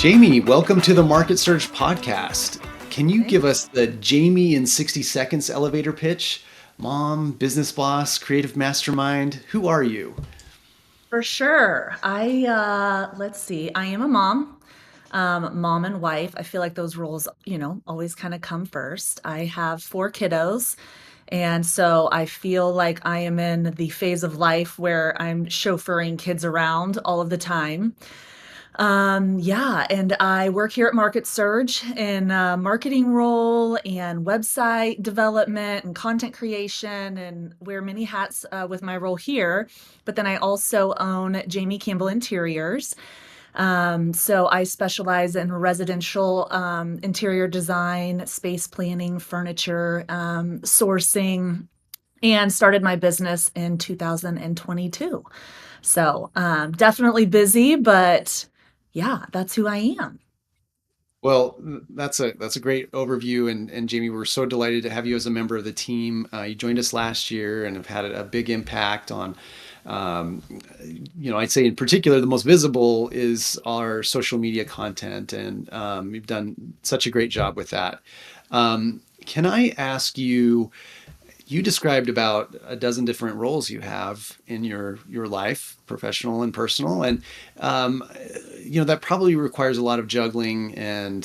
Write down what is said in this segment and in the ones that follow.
Jami, welcome to the MarketSurge podcast. Can you give Thanks. us the Jami in 60 seconds elevator pitch? Mom, business boss, creative mastermind, who are you? For sure. Let's see. I am a mom, mom and wife. I feel like those roles, always kind of come first. I have four kiddos. And so I feel like I am in the phase of life where I'm chauffeuring kids around all of the time. Yeah, and I work here at MarketSurge in a marketing role and website development and content creation and wear many hats with my role here. But then I also own Campbell Interiors. So I specialize in residential interior design, space planning, furniture, sourcing, and started my business in 2022. So definitely busy, but yeah, that's who I am. Well, that's a great overview, and Jami, we're so delighted to have you as a member of the team. You joined us last year and have had a big impact on, um, I'd say in particular the most visible is our social media content, and you've done such a great job with that. Can I ask you? You described about a dozen different roles you have in your life, professional and personal, and um, that probably requires a lot of juggling and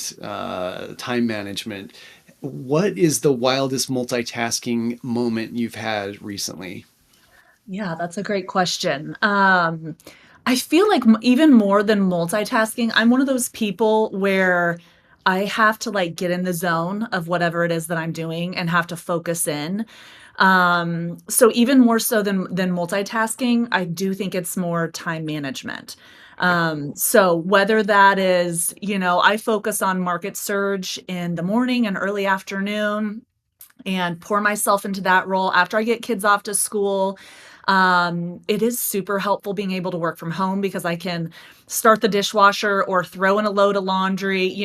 time management. What is the wildest multitasking moment you've had recently? Yeah, that's a great question. I feel like even more than multitasking, I'm one of those people where I have to like get in the zone of whatever it is that I'm doing and have to focus in. So even more so than multitasking, I do think it's more time management. So whether that is, I focus on market surge in the morning and early afternoon and pour myself into that role after I get kids off to school. It is super helpful being able to work from home because I can start the dishwasher or throw in a load of laundry,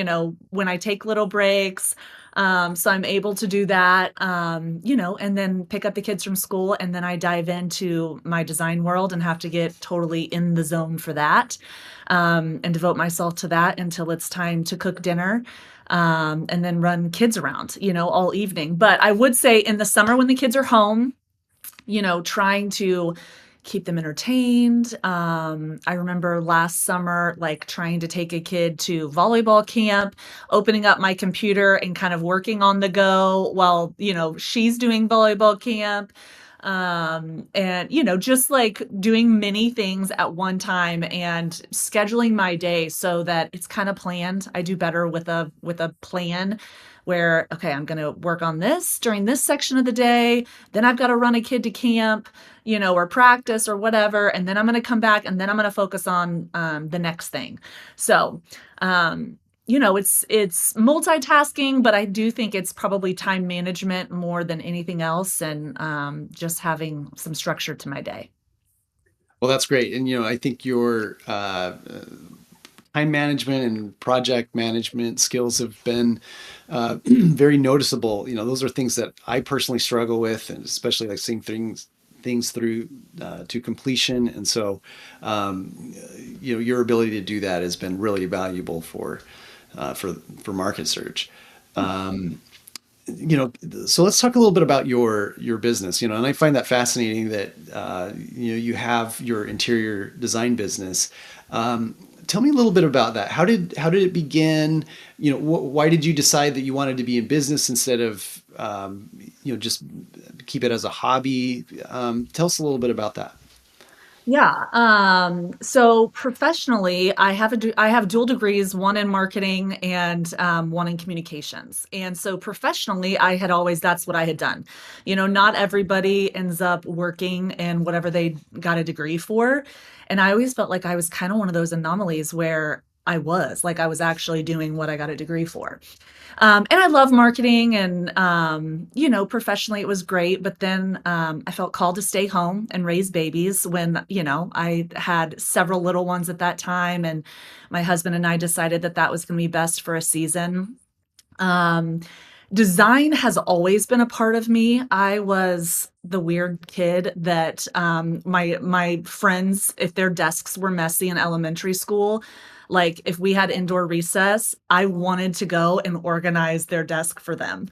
when I take little breaks. So I'm able to do that, and then pick up the kids from school. And then I dive into my design world and have to get totally in the zone for that, and devote myself to that until it's time to cook dinner, and then run kids around, all evening. But I would say in the summer when the kids are home, trying to keep them entertained. I remember last summer, like trying to take a kid to volleyball camp, opening up my computer and kind of working on the go while, she's doing volleyball camp. And, just like doing many things at one time and scheduling my day so that it's kind of planned. I do better with a plan where, okay, I'm going to work on this during this section of the day. Then I've got to run a kid to camp, or practice or whatever. And then I'm going to come back and then I'm going to focus on the next thing. So, it's multitasking, but I do think it's probably time management more than anything else, and just having some structure to my day. Well, that's great, and I think your time management and project management skills have been very noticeable. Those are things that I personally struggle with, and especially like seeing things through to completion. And so, your ability to do that has been really valuable for market search. Um, so let's talk a little bit about your business. And I find that fascinating that you have your interior design business. Tell me a little bit about that. How did it begin? Why did you decide that you wanted to be in business instead of just keep it as a hobby? Tell us a little bit about that. Yeah. So professionally, I have dual degrees, one in marketing and one in communications. And so professionally, that's what I had done. Not everybody ends up working in whatever they got a degree for. And I always felt like I was kind of one of those anomalies where I was actually doing what I got a degree for. And I love marketing and, professionally it was great. But then I felt called to stay home and raise babies when, I had several little ones at that time. And my husband and I decided that that was going to be best for a season. Um, Design has always been a part of me. I was the weird kid that my friends, if their desks were messy in elementary school, like if we had indoor recess, I wanted to go and organize their desk for them.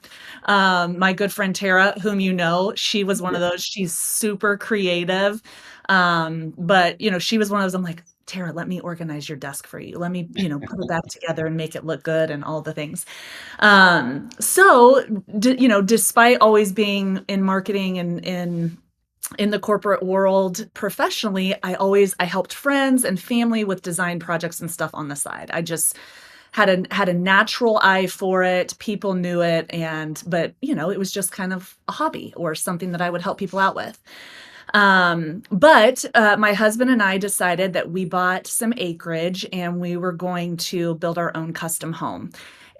My good friend Tara, whom you know, she was one Yeah. of those. She's super creative, but she was one of those. I'm like, Tara, let me organize your desk for you. Let me, put it back together and make it look good and all the things. So, despite always being in marketing and in the corporate world professionally, I helped friends and family with design projects and stuff on the side. I just had a natural eye for it. People knew it, but it was just kind of a hobby or something that I would help people out with. But my husband and I decided that we bought some acreage and we were going to build our own custom home.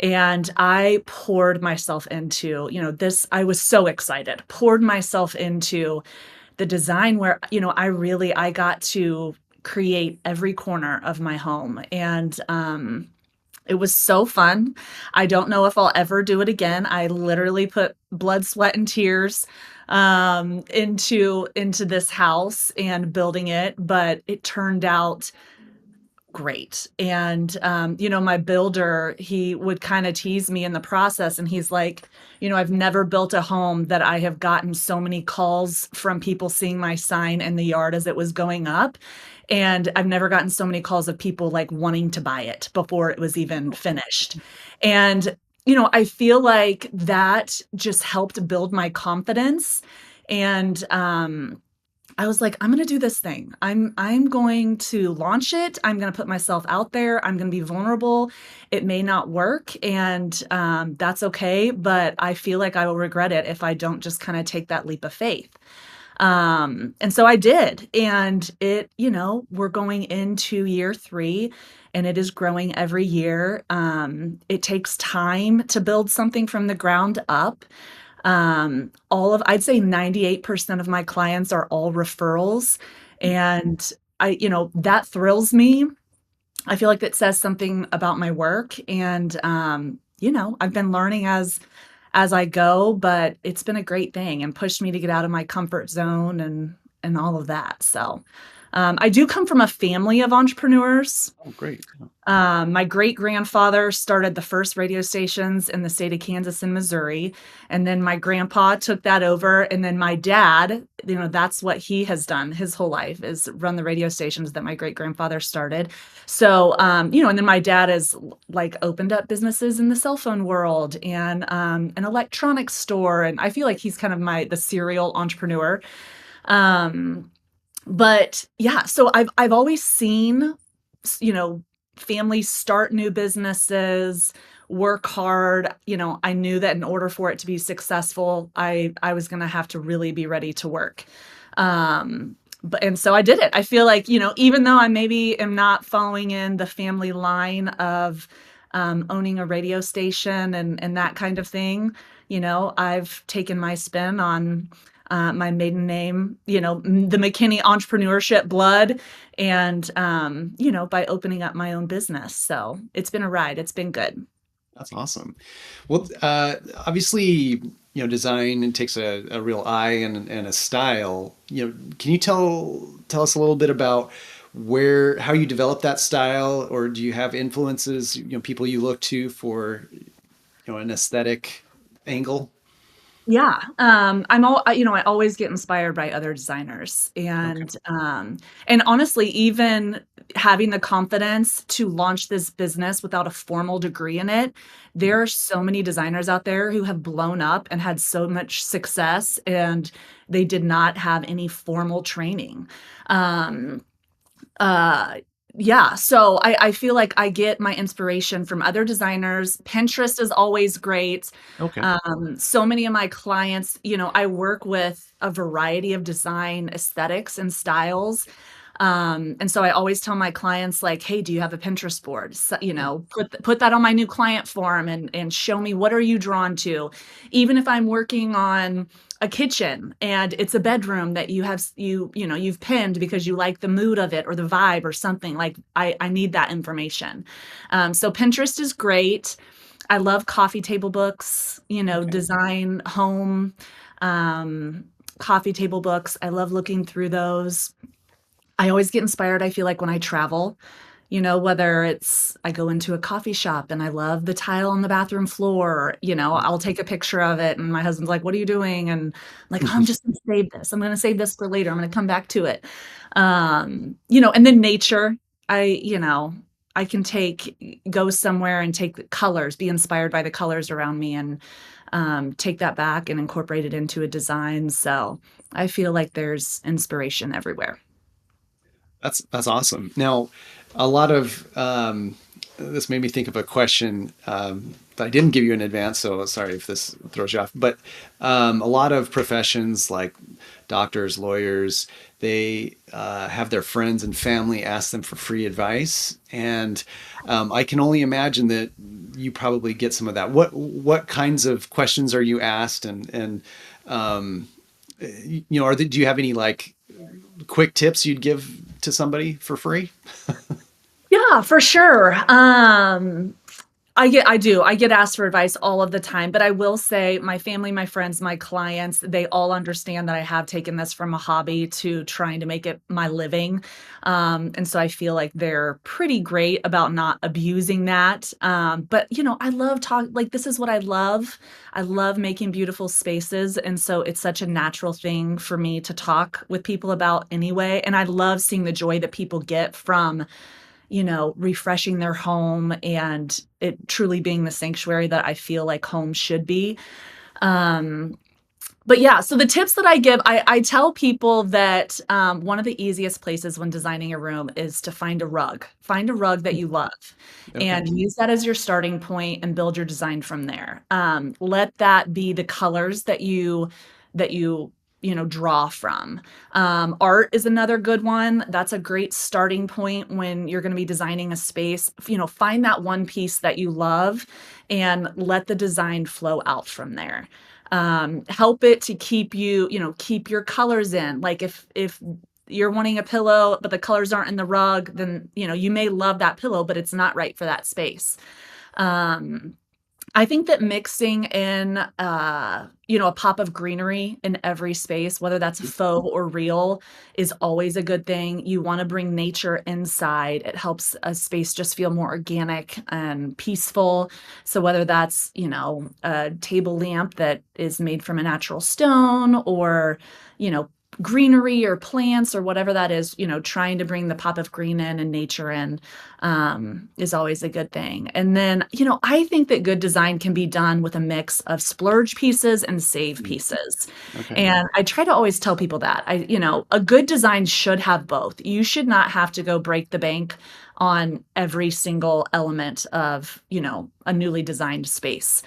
And I poured myself into, this. I was so excited, poured myself into the design where, I got to create every corner of my home. And it was so fun. I don't know if I'll ever do it again. I literally put blood, sweat, and tears into this house and building it, but it turned out great. And my builder, he would kind of tease me in the process, and he's like, I've never built a home that I have gotten so many calls from people seeing my sign in the yard as it was going up. And I've never gotten so many calls of people like wanting to buy it before it was even finished. And I feel like that just helped build my confidence. And I was like, I'm going to do this thing. I'm going to launch it. I'm going to put myself out there. I'm going to be vulnerable. It may not work, and that's okay. But I feel like I will regret it if I don't just kind of take that leap of faith. And so I did, and we're going into year 3, and it is growing every year. It takes time to build something from the ground up. I'd say 98% of my clients are all referrals. And that thrills me. I feel like that says something about my work. And, I've been learning as I go, but it's been a great thing and pushed me to get out of my comfort zone and all of that. So, I do come from a family of entrepreneurs. Oh, great. Yeah. My great grandfather started the first radio stations in the state of Kansas and Missouri. And then my grandpa took that over. And then my dad, that's what he has done his whole life, is run the radio stations that my great grandfather started. So, and then my dad has like opened up businesses in the cell phone world and an electronics store. And I feel like he's kind of the serial entrepreneur. But yeah, so I've always seen, you know, families start new businesses, work hard. I knew that in order for it to be successful, I was going to have to really be ready to work. And so I did it. I feel like, even though I maybe am not following in the family line of owning a radio station and that kind of thing, I've taken my spin on my maiden name, the McKinney entrepreneurship blood, and, by opening up my own business. So it's been a ride. It's been good. That's awesome. Well, obviously, design takes a real eye and a style. Can you tell us a little bit about how you develop that style, or do you have influences, people you look to for, an aesthetic angle? Yeah. I always get inspired by other designers, Okay. and honestly, even having the confidence to launch this business without a formal degree in it, Mhm. there are so many designers out there who have blown up and had so much success, and they did not have any formal training. Um, uh, yeah, so I feel like I get my inspiration from other designers. Pinterest is always great. Okay. So many of my clients, I work with a variety of design aesthetics and styles. And so I always tell my clients like, hey, do you have a Pinterest board? So, put that on my new client form and show me, what are you drawn to? Even if I'm working on a kitchen and it's a bedroom that you've pinned because you like the mood of it or the vibe or something, like I need that information. So Pinterest is great. I love coffee table books, Okay. design home, um, coffee table books. I love looking through those. I always get inspired, I feel like, when I travel, whether it's I go into a coffee shop and I love the tile on the bathroom floor, I'll take a picture of it and my husband's like, "What are you doing?" And I'm like, "Oh, I'm just gonna save this. I'm gonna save this for later. I'm gonna come back to it." And then nature. I, you know, I can go somewhere and take the colors, be inspired by the colors around me and take that back and incorporate it into a design. So I feel like there's inspiration everywhere. That's awesome. Now, a lot of this made me think of a question that I didn't give you in advance, so sorry if this throws you off. But a lot of professions like doctors, lawyers, they have their friends and family ask them for free advice, and I can only imagine that you probably get some of that. What kinds of questions are you asked, and um, do you have any like quick tips you'd give to somebody for free? Yeah, for sure. I get asked for advice all of the time, but I will say my family, my friends, my clients, they all understand that I have taken this from a hobby to trying to make it my living. And so I feel like they're pretty great about not abusing that. But I love like this is what I love. I love making beautiful spaces. And so it's such a natural thing for me to talk with people about anyway. And I love seeing the joy that people get from refreshing their home and it truly being the sanctuary that I feel like home should be. Um, but yeah, so the tips that I give, I tell people that one of the easiest places when designing a room is to find a rug. Find a rug that you love Okay. and use that as your starting point and build your design from there. Let that be the colors that you draw from. Art is another good one. That's a great starting point when you're going to be designing a space. Find that one piece that you love and let the design flow out from there. Help it to keep your colors in. Like if you're wanting a pillow, but the colors aren't in the rug, then you may love that pillow, but it's not right for that space. Um, I think that mixing in, a pop of greenery in every space, whether that's faux or real, is always a good thing. You want to bring nature inside. It helps a space just feel more organic and peaceful. So whether that's, a table lamp that is made from a natural stone or, you know, greenery or plants or whatever that is, trying to bring the pop of green in and nature in is always a good thing. And then, I think that good design can be done with a mix of splurge pieces and save Mm. pieces. Okay. And I try to always tell people that a good design should have both. You should not have to go break the bank on every single element of, a newly designed space.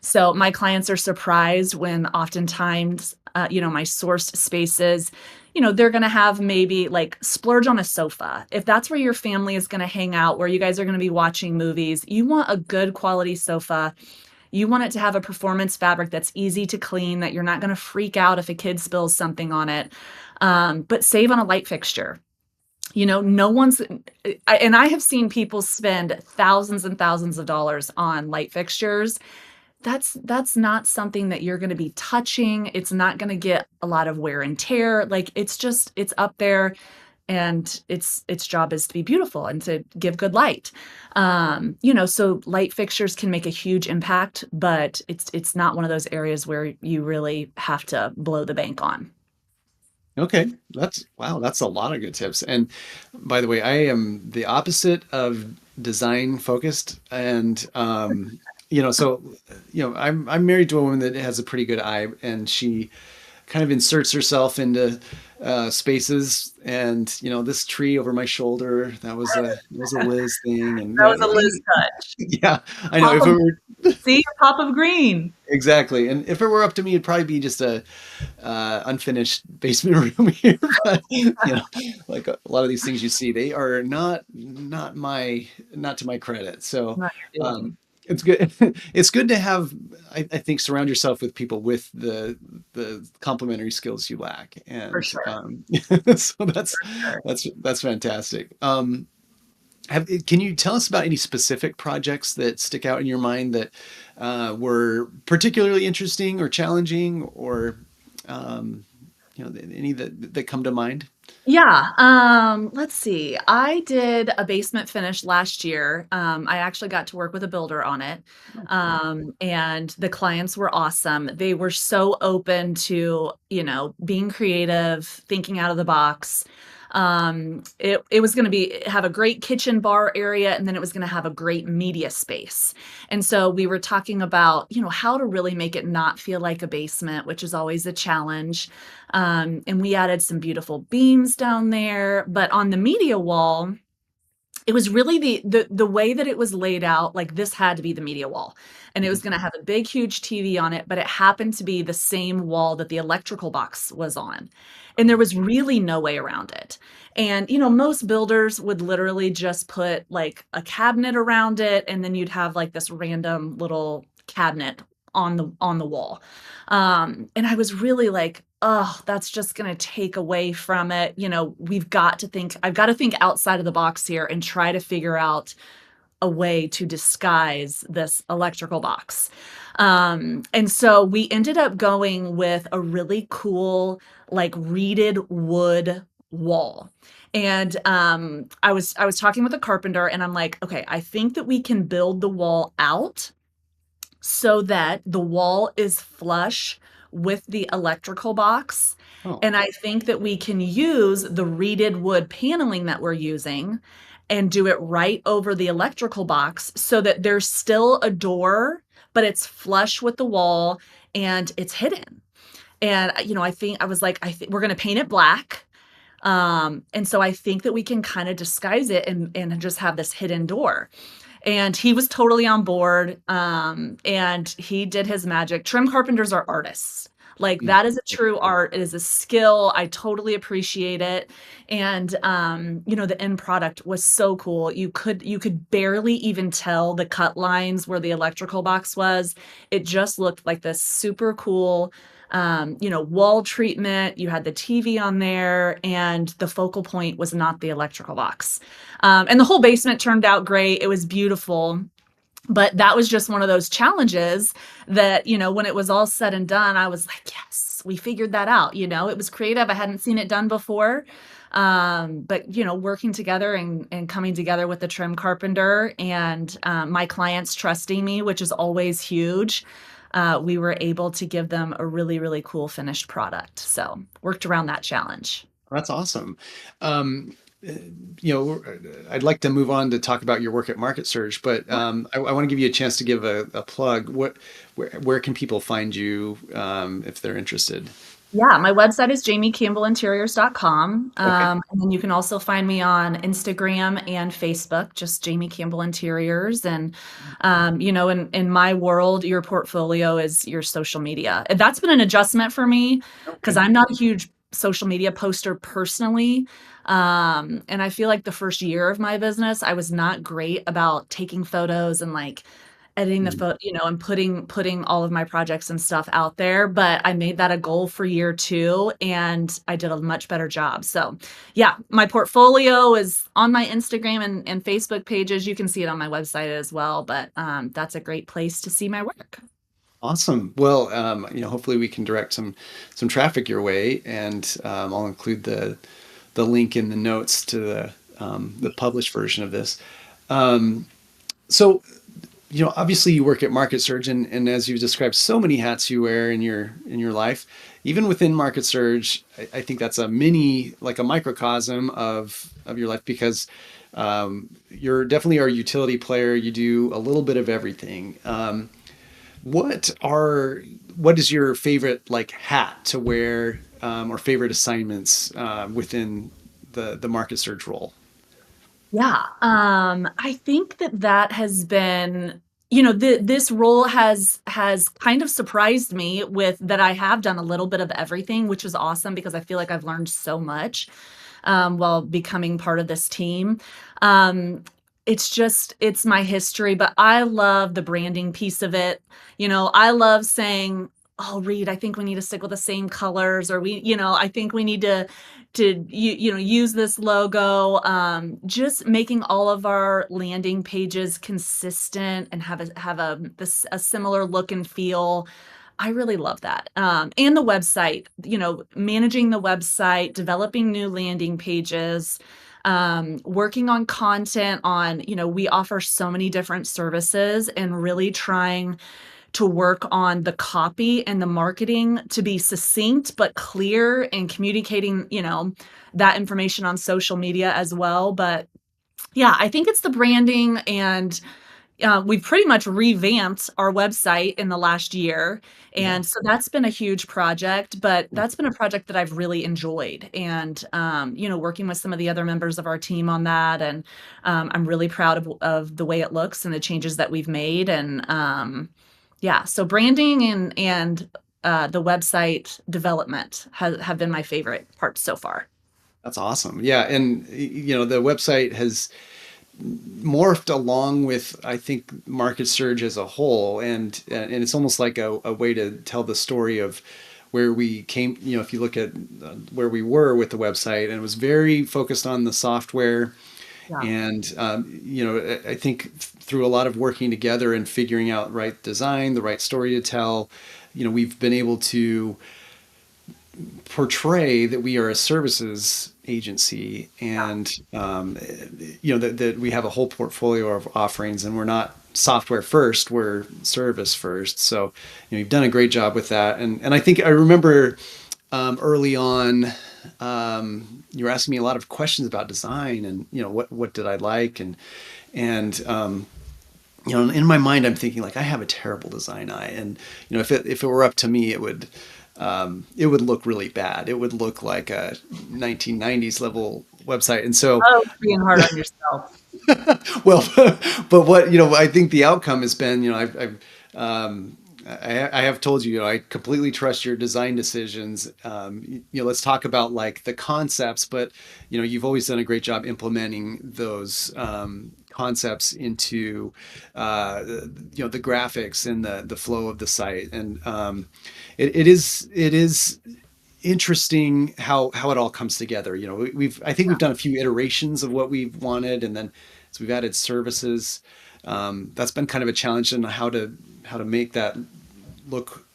So my clients are surprised when oftentimes, my sourced spaces, they're going to have maybe like splurge on a sofa. If that's where your family is going to hang out, where you guys are going to be watching movies, you want a good quality sofa. You want it to have a performance fabric that's easy to clean, that you're not going to freak out if a kid spills something on it. But save on a light fixture. No one's, and I have seen people spend thousands and thousands of dollars on light fixtures. That's not something that you're gonna be touching. It's not gonna get a lot of wear and tear. Like, it's up there, and its job is to be beautiful and to give good light. So light fixtures can make a huge impact, but it's not one of those areas where you really have to blow the bank on. Okay. That's wow, that's a lot of good tips. And by the way, I am the opposite of design focused. And so I'm married to a woman that has a pretty good eye, and she kind of inserts herself into spaces. And this tree over my shoulder, that was a Liz thing. And That was a Liz touch. yeah, I know. Pop If it of were See, a pop of green. exactly, and if it were up to me, it'd probably be just a unfinished basement room here. But like a lot of these things you see, they are not to my credit. So Not your um, doing, it's good. It's good to have. I think surround yourself with people with the complementary skills you lack, for and sure, so for sure. that's fantastic. Can you tell us about any specific projects that stick out in your mind that were particularly interesting or challenging, or um, any that come to mind? Yeah, let's see. I did a basement finish last year. I actually got to work with a builder on it. Oh, And the clients were awesome. They were so open to, being creative, thinking out of the box. It was going to be have a great kitchen bar area, and then it was going to have a great media space. And so we were talking about, how to really make it not feel like a basement, which is always a challenge. And we added some beautiful beams down there. But on the media wall, it was really the way that it was laid out, like this had to be the media wall. And it was mhm. going to have a big, huge TV on it, but it happened to be the same wall that the electrical box was on. And there was really no way around it. And, most builders would literally just put like a cabinet around it, and then you'd have like this random little cabinet on the wall. And I was really like, oh, that's just going to take away from it. I've got to think outside of the box here and try to figure out a way to disguise this electrical box. And so we ended up going with a really cool, like reeded wood wall. And I was talking with a carpenter, and I'm like, okay, I think that we can build the wall out so that the wall is flush with the electrical box. Oh, And I think that we can use the reeded wood paneling that we're using and do it right over the electrical box so that there's still a door, but it's flush with the wall and it's hidden. And I was like, I think we're going to paint it black. And so I think that we can kind of disguise it and just have this hidden door. And he was totally on board, and he did his magic. Trim carpenters are artists. Like, mm, that is a true art. It is a skill. I totally appreciate it. And, the end product was so cool. You could barely even tell the cut lines where the electrical box was. It just looked like this super cool, wall treatment. You had the TV on there, and the focal point was not the electrical box. And the whole basement turned out great. It was beautiful. But that was just one of those challenges that, when it was all said and done, I was like, yes, we figured that out. It was creative. I hadn't seen it done before. But, working together and coming together with the trim carpenter and my clients trusting me, which is always huge, we were able to give them a really, really cool finished product. So worked around that challenge. that's awesome. Um, uh, I'd like to move on to talk about your work at MarketSurge, but I want to give you a chance to give a plug. Where can people find you if they're interested? Yeah, my website is jamicampbellinteriors.com. Okay. And then you can also find me on Instagram and Facebook, just Jami Campbell Interiors. And, in my world, your portfolio is your social media. And that's been an adjustment for me because Okay. I'm not a huge social media poster personally. And I feel like the first year of my business, I was not great about taking photos and like editing the Mm. photo, and putting all of my projects and stuff out there. But I made that a goal for year two, and I did a much better job. So yeah, my portfolio is on my Instagram and Facebook pages. You can see it on my website as well, but that's a great place to see my work. Awesome. Well, hopefully we can direct some traffic your way, and I'll include the link in the notes to the published version of this. Um, so, obviously you work at MarketSurge, and as you've described, so many hats you wear in your life. Even within MarketSurge, I think that's like a microcosm of your life, because you're definitely our utility player. You do a little bit of everything. What are what is your favorite like hat to wear, or favorite assignments within the MarketSurge role? Yeah, I think that has been, this role has kind of surprised me with that I have done a little bit of everything, which is awesome because I feel like I've learned so much while becoming part of this team. Um, it's my history, but I love the branding piece of it. I love saying, oh, Reed, I think we need to stick with the same colors, or I think we need to use this logo. Just making all of our landing pages consistent and have a similar look and feel. I really love that. And the website, managing the website, developing new landing pages, working on content we offer so many different services, and really trying to work on the copy and the marketing to be succinct but clear, and communicating, that information on social media as well. But yeah, I think it's the branding, and we've pretty much revamped our website in the last year. Yeah. And so that's been a huge project, but that's been a project that I've really enjoyed. And, working with some of the other members of our team on that. And I'm really proud of the way it looks and the changes that we've made. And yeah, so branding and the website development have been my favorite parts so far. That's awesome. Yeah, and the website has morphed along with, I think, MarketSurge as a whole, and it's almost like a way to tell the story of where we came. If you look at where we were with the website, and it was very focused on the software, Yeah. and I think through a lot of working together and figuring out right design, the right story to tell, we've been able to portray that we are a services agency, and that we have a whole portfolio of offerings, and we're not software first, we're service first. So you've done a great job with that, and I think I remember early on, you were asking me a lot of questions about design, and what did I like, and in my mind I'm thinking like I have a terrible design eye, and if it were up to me, it would look really bad. It would look like a 1990s level website. And so, Oh, being hard on yourself. well, but what, I think the outcome has been, I have told you, I completely trust your design decisions. Let's talk about like the concepts, but, you've always done a great job implementing those, concepts into the graphics and the flow of the site, and it is interesting how it all comes together. I think we've done a few iterations of what we've wanted, and then so we've added services. That's been kind of a challenge in how to make that look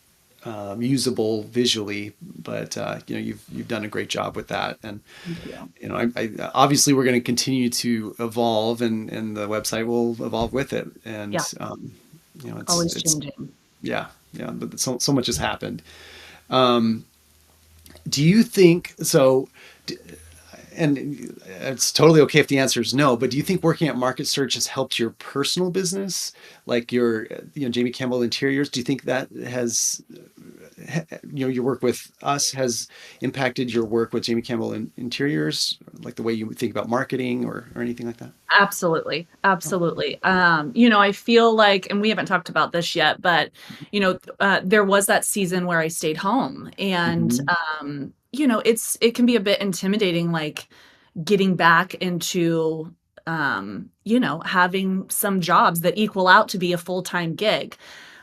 usable visually, but you've done a great job with that, and Yeah. I obviously we're going to continue to evolve, and the website will evolve with it, and Yeah. Always it's changing. yeah, but so much has happened. Um, do you think so? And it's totally okay if the answer is no, but do you think working at MarketSurge has helped your personal business, like your, Jami Campbell Interiors? Do you think that has, your work with us has impacted your work with Jami Campbell Interiors, like the way you think about marketing or anything like that? Absolutely. Oh, Absolutely. I feel like, and we haven't talked about this yet, but, there was that season where I stayed home, and, mhm. it can be a bit intimidating, like getting back into, having some jobs that equal out to be a full-time gig.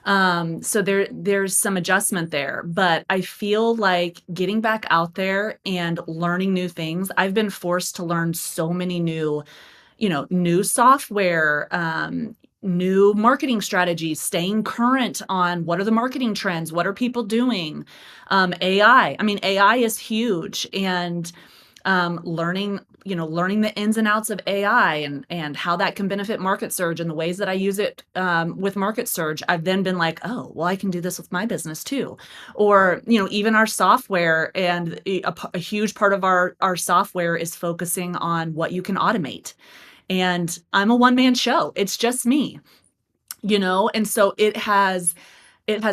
So there's some adjustment there, but I feel like getting back out there and learning new things. I've been forced to learn so many new software, new marketing strategies, staying current on what are the marketing trends, what are people doing, AI. I mean, AI is huge, and learning the ins and outs of AI, and how that can benefit MarketSurge, and the ways that I use it with MarketSurge. I've then been like, oh, well, I can do this with my business too. Or, even our software, and a huge part of our software is focusing on what you can automate. And I'm a one-man show. It's just me, and so it has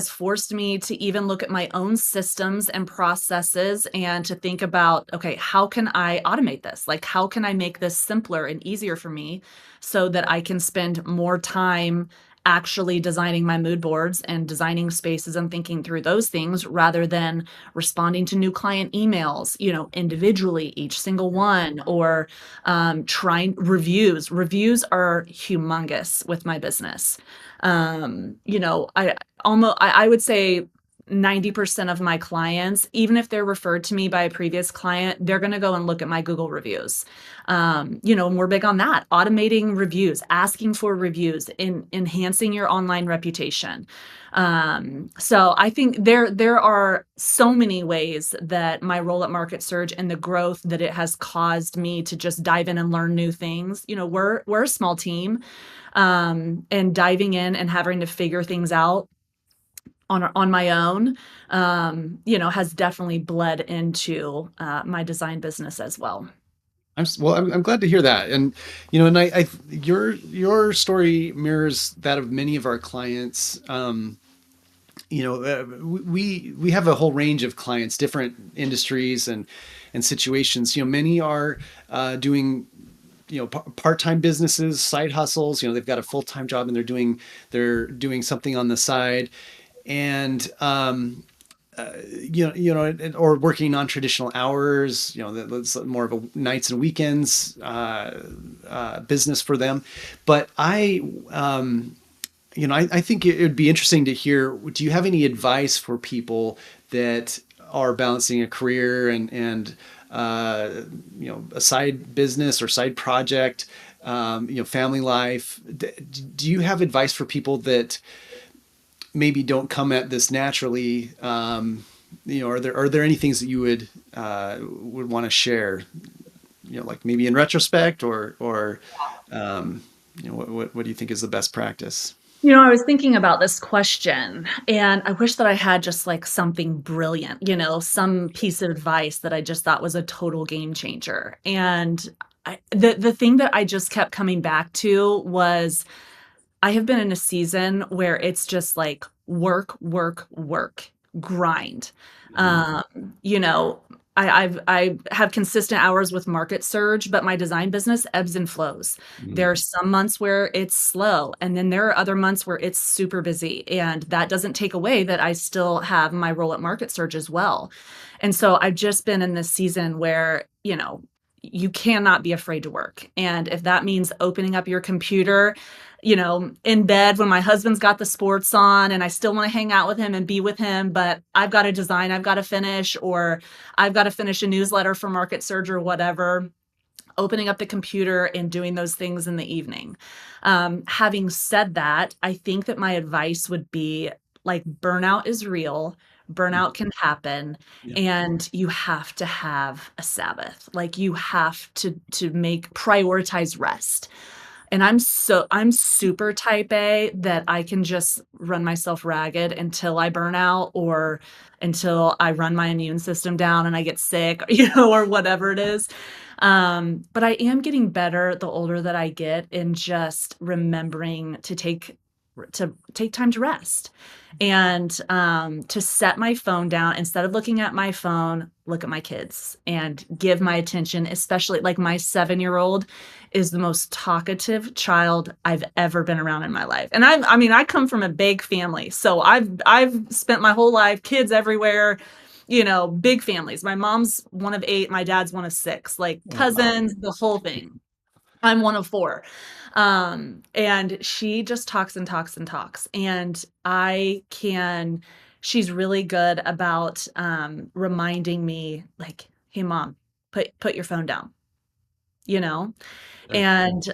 forced me to even look at my own systems and processes, and to think about, okay, how can I automate this? Like, how can I make this simpler and easier for me, so that I can spend more time actually designing my mood boards and designing spaces and thinking through those things, rather than responding to new client emails, individually, each single one, or trying reviews. Reviews are humongous with my business. I would say 90% of my clients, even if they're referred to me by a previous client, they're going to go and look at my Google reviews. And we're big on that, automating reviews, asking for reviews, enhancing your online reputation. So I think there are so many ways that my role at MarketSurge and the growth that it has caused me to just dive in and learn new things. We're a small team, and diving in and having to figure things out on my own, has definitely bled into my design business as well. I'm glad to hear that. And, your story mirrors that of many of our clients. We have a whole range of clients, different industries and situations. Many are doing part-time businesses, side hustles. They've got a full-time job and they're doing something on the side, and or working non-traditional hours. That's more of a nights and weekends business for them. But I think it would be interesting to hear. Do you have any advice for people that are balancing a career and a side business or side project, family life? Do you have advice for people that maybe don't come at this naturally? Are there any things that you would want to share? Like maybe in retrospect, or what do you think is the best practice? I was thinking about this question, and I wish that I had just like something brilliant, some piece of advice that I just thought was a total game changer. And the thing that I just kept coming back to was I have been in a season where it's just like work, work, work, grind. Mhm. Um, you know, I have consistent hours with MarketSurge, but my design business ebbs and flows. There Mhm. are some months where it's slow, and then there are other months where it's super busy. And that doesn't take away that I still have my role at MarketSurge as well. And so I've just been in this season where, you cannot be afraid to work. And if that means opening up your computer, in bed when my husband's got the sports on and I still want to hang out with him and be with him, but I've got a design I've got to finish, or I've got to finish a newsletter for MarketSurge or whatever, opening up the computer and doing those things in the evening. Having said that, I think that my advice would be like burnout is real. Burnout can happen, Yeah. and you have to have a Sabbath. Like you have to make prioritize rest. And I'm super type A that I can just run myself ragged until I burn out, or until I run my immune system down and I get sick, or whatever it is. But I am getting better the older that I get in just remembering to take time to rest, and to set my phone down. Instead of looking at my phone, look at my kids and give my attention. Especially like my 7-year-old is the most talkative child I've ever been around in my life. And I come from a big family, so I've spent my whole life, kids everywhere, big families. My mom's one of 8, my dad's one of 6, like Oh, wow. cousins, the whole thing. I'm one of 4. And she just talks and talks and talks. And she's really good about reminding me, like, hey mom, put your phone down, you know? Sure. And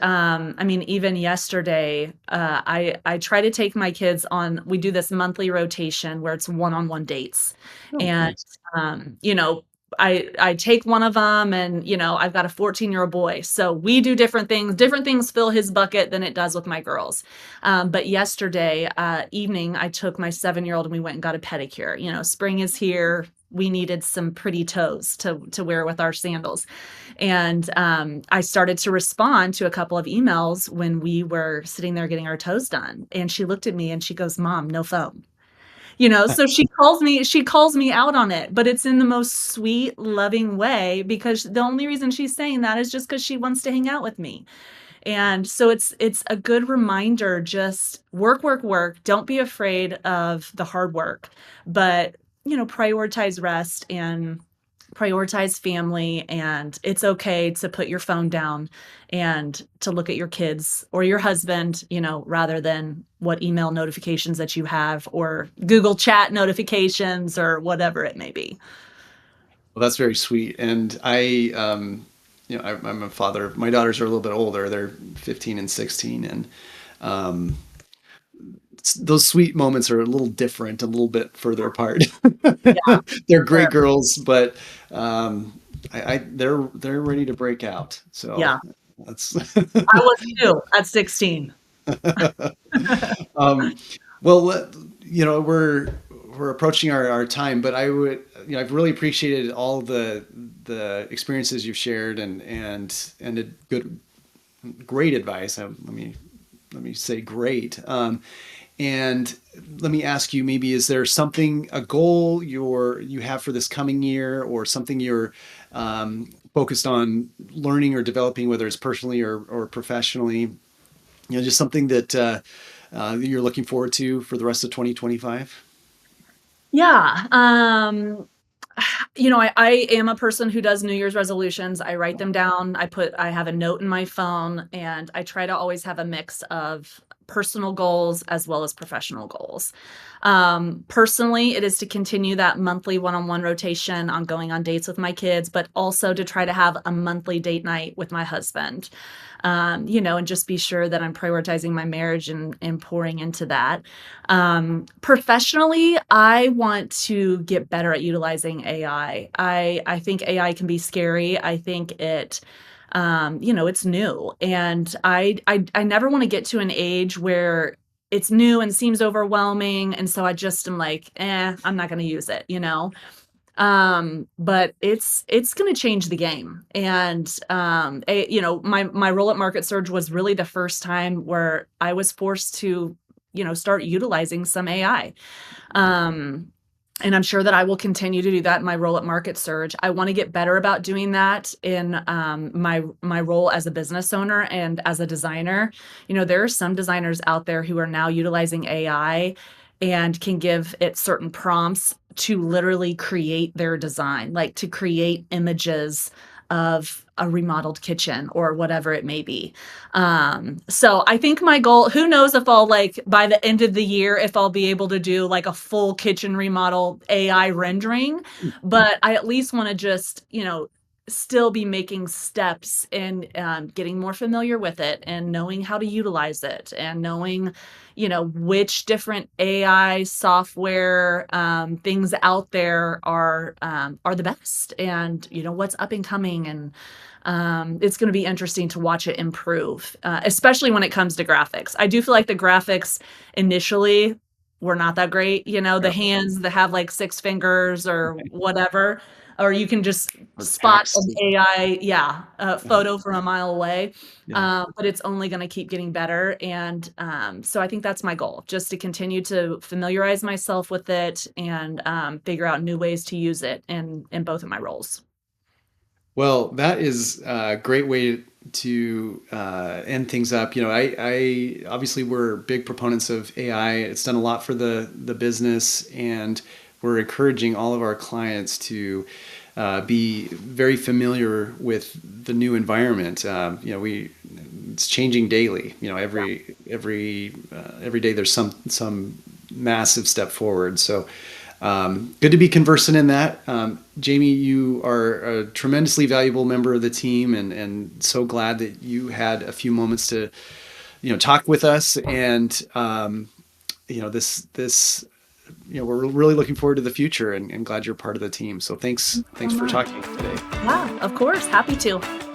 even yesterday, I try to take my kids on. We do this monthly rotation where it's one-on-one dates, Oh, and nice. um, you know, I take one of them, and I've got a 14-year-old boy, so we do different things. Different things fill his bucket than it does with my girls. But yesterday evening, I took my 7-year-old and we went and got a pedicure. Spring is here. We needed some pretty toes to wear with our sandals. And I started to respond to a couple of emails when we were sitting there getting our toes done. And she looked at me and she goes, "Mom, no phone." So she calls me out on it, but it's in the most sweet, loving way, because the only reason she's saying that is just because she wants to hang out with me. And so it's a good reminder, just work, work, work. Don't be afraid of the hard work, but prioritize rest and prioritize family, and it's okay to put your phone down and to look at your kids or your husband, rather than what email notifications that you have or Google chat notifications or whatever it may be. Well, that's very sweet. And I'm a father. My daughters are a little bit older. They're 15 and 16, and um, those sweet moments are a little different, a little bit further apart. Yeah, They're great sure. girls, but they're ready to break out. So Yeah, that's I was too at 16. um, well, we're approaching our time, but I've really appreciated all the experiences you've shared and a great advice. Let me say great. And let me ask you, maybe, is there something, a goal you have for this coming year, or something you're focused on learning or developing, whether it's personally or professionally? Just something that you're looking forward to for the rest of 2025. Yeah. I am a person who does New Year's resolutions. I write them down. I have a note in my phone, and I try to always have a mix of personal goals as well as professional goals. Personally, it is to continue that monthly one-on-one rotation on going on dates with my kids, but also to try to have a monthly date night with my husband. And just be sure that I'm prioritizing my marriage and pouring into that. Professionally, I want to get better at utilizing AI. I think AI can be scary. I think it's new, and I never want to get to an age where it's new and seems overwhelming, and so I just am like, I'm not going to use it. But it's going to change the game. And my role at MarketSurge was really the first time where I was forced to start utilizing some AI. um and I'm sure that I will continue to do that in my role at MarketSurge. I want to get better about doing that in my role as a business owner and as a designer. There are some designers out there who are now utilizing AI and can give it certain prompts to literally create their design, like to create images of a remodeled kitchen or whatever it may be. So I think my goal, who knows if I'll, like, by the end of the year, if I'll be able to do like a full kitchen remodel AI rendering, but I at least want to just, still be making steps in getting more familiar with it and knowing how to utilize it and knowing, which different AI software things out there are the best, and what's up and coming. And it's going to be interesting to watch it improve, especially when it comes to graphics. I do feel like the graphics initially were not that great. The Yeah. hands that have like six fingers or whatever, or you can just Or spot text. an AI, yeah, Yeah. photo from a mile away. Yeah. But it's only going to keep getting better. And so I think that's my goal, just to continue to familiarize myself with it and figure out new ways to use it in both of my roles. Well, that is a great way to end things up. I obviously, we're big proponents of AI. It's done a lot for the business, and we're encouraging all of our clients to be very familiar with the new environment. It's changing daily. Every day there's some massive step forward. So good to be conversant in that. Jami, you are a tremendously valuable member of the team, and so glad that you had a few moments to, talk with us. And this, we're really looking forward to the future, and glad you're part of the team. So thanks So for much. talking today. Yeah, of course. Happy to.